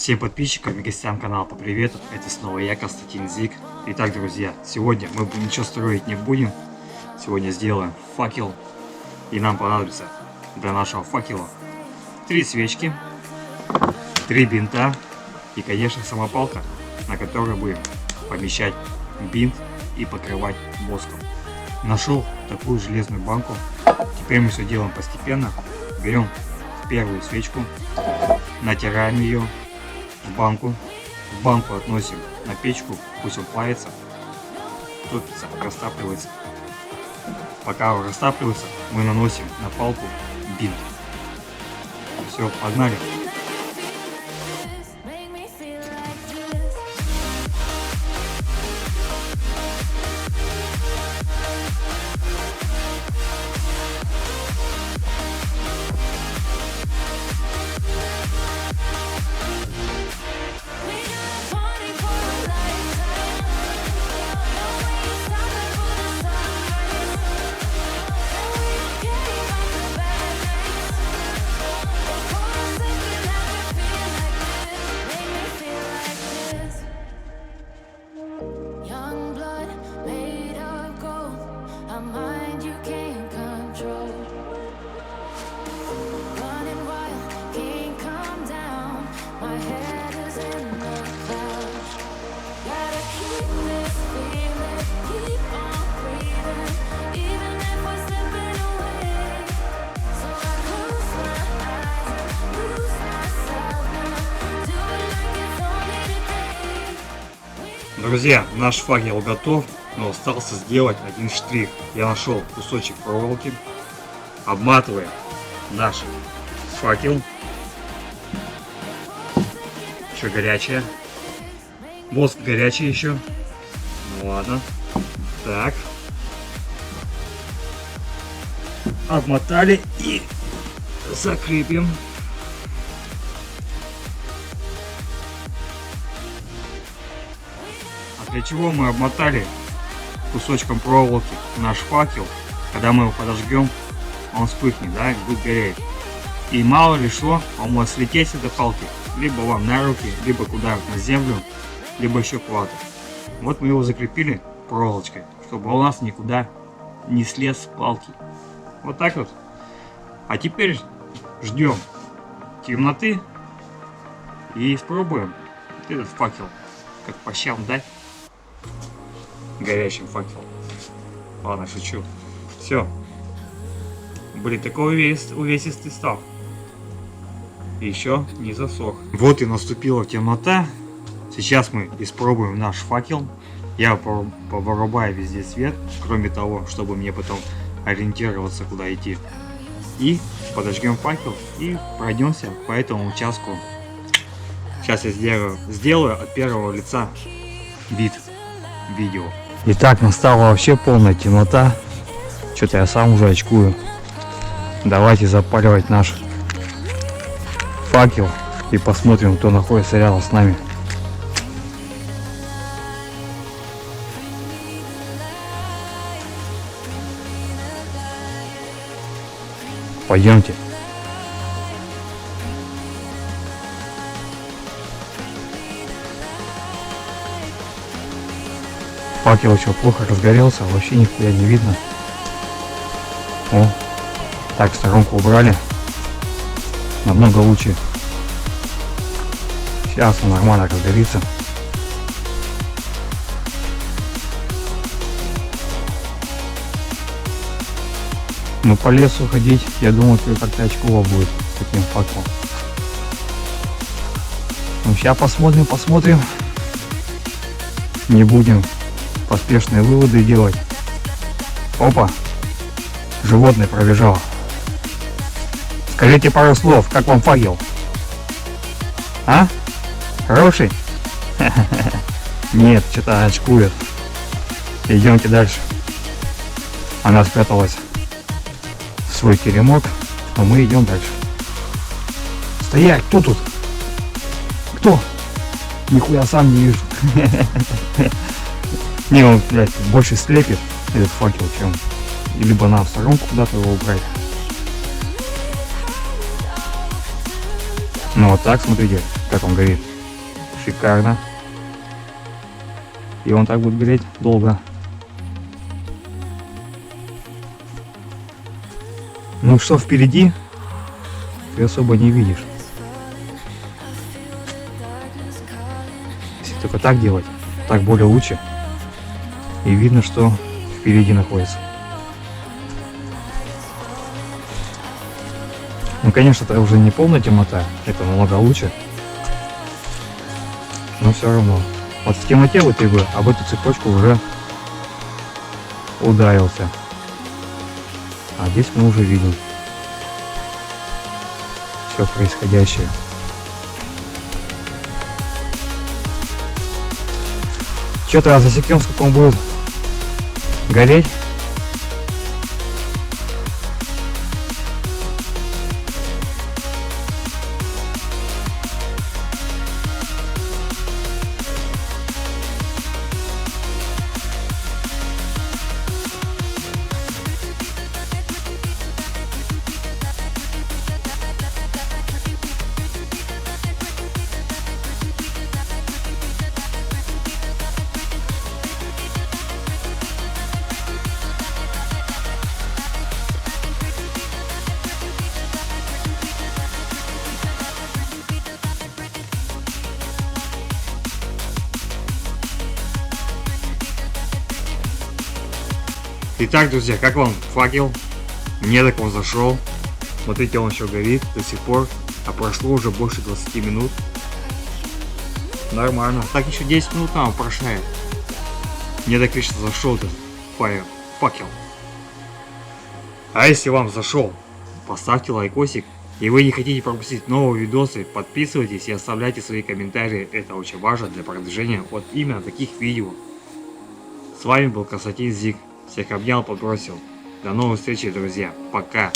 Всем подписчикам и гостям канала попривету, это снова я, Константин Зик. Итак, друзья, сегодня мы ничего строить не будем. Сегодня сделаем факел. И нам понадобится для нашего факела 3 свечки, 3 бинта и, конечно, самопалка, на которой будем помещать бинт и покрывать воском. Нашел такую железную банку. Теперь мы все делаем постепенно. Берем первую свечку, натираем ее в банку относим на печку, пусть он плавится, топится, растапливается. Пока он растапливается, мы наносим на палку бинт. Все, погнали. Друзья, наш факел готов, но остался сделать один штрих. Я нашел кусочек проволоки, обматываем наш факел. Еще горячая. Воск горячий еще. Ну ладно. Так. Обмотали и закрепим. Для чего мы обмотали кусочком проволоки наш факел? Когда мы его подожгем, он вспыхнет, да, и будет гореть. И мало ли что, он может слететь с этой палки, либо вам на руки, либо куда-нибудь на землю, либо еще куда-то. Вот мы его закрепили проволочкой, чтобы он у нас никуда не слез с палки. Вот так вот. А теперь ждем темноты и испробуем этот факел, как по щам дать. Горячим факелом. Ладно, шучу. Все. Блин, такой увесистый стал. Еще не засох. Вот и наступила темнота. Сейчас мы испробуем наш факел. Я повырубаю везде свет, кроме того, чтобы мне потом ориентироваться, куда идти. И подожгем факел и пройдемся по этому участку. Сейчас я сделаю от первого лица вид видео. Итак, настала вообще полная темнота. Что-то я сам уже очкую. Давайте запаливать наш факел и посмотрим, кто находится рядом с нами. Пойдемте. Факел еще плохо разгорелся, вообще нихуя не видно. О, так, сторонку убрали. Намного лучше. Сейчас он нормально разгорится. Ну, по лесу ходить, я думаю, как-то очково будет с таким факелом. Ну, сейчас посмотрим. Не будем поспешные выводы делать. Опа, животное пробежало. Скажите пару слов, как вам факел? А? Хороший? Нет, что-то очкует. Идемте дальше. Она спряталась в свой теремок, но мы идем дальше. Стоять, кто тут? Кто? Нихуя сам не вижу. Не, он, блядь, больше слепит этот факел, чем... Либо на сторонку куда-то его убрать. Ну вот так, смотрите, как он горит. Шикарно. И он так будет гореть долго. Ну что впереди, ты особо не видишь. Если только так делать, так более лучше. И видно, что впереди находится. Ну, конечно, это уже не полная темнота, это намного лучше. Но все равно. Вот в темноте в этой бы об эту цепочку уже ударился. А здесь мы уже видим все происходящее. Что-то засекем, сколько он будет гореть. Итак, друзья, как вам факел? Мне так он зашел. Смотрите, он еще горит до сих пор. А прошло уже больше 20 минут. Нормально. Так еще 10 минут нам прошает. Мне так лично зашел этот факел. А если вам зашел, поставьте лайкосик. И вы не хотите пропустить новые видосы, подписывайтесь и оставляйте свои комментарии. Это очень важно для продвижения вот именно таких видео. С вами был Константин Зик. Всех обнял, подбросил. До новых встреч, друзья. Пока.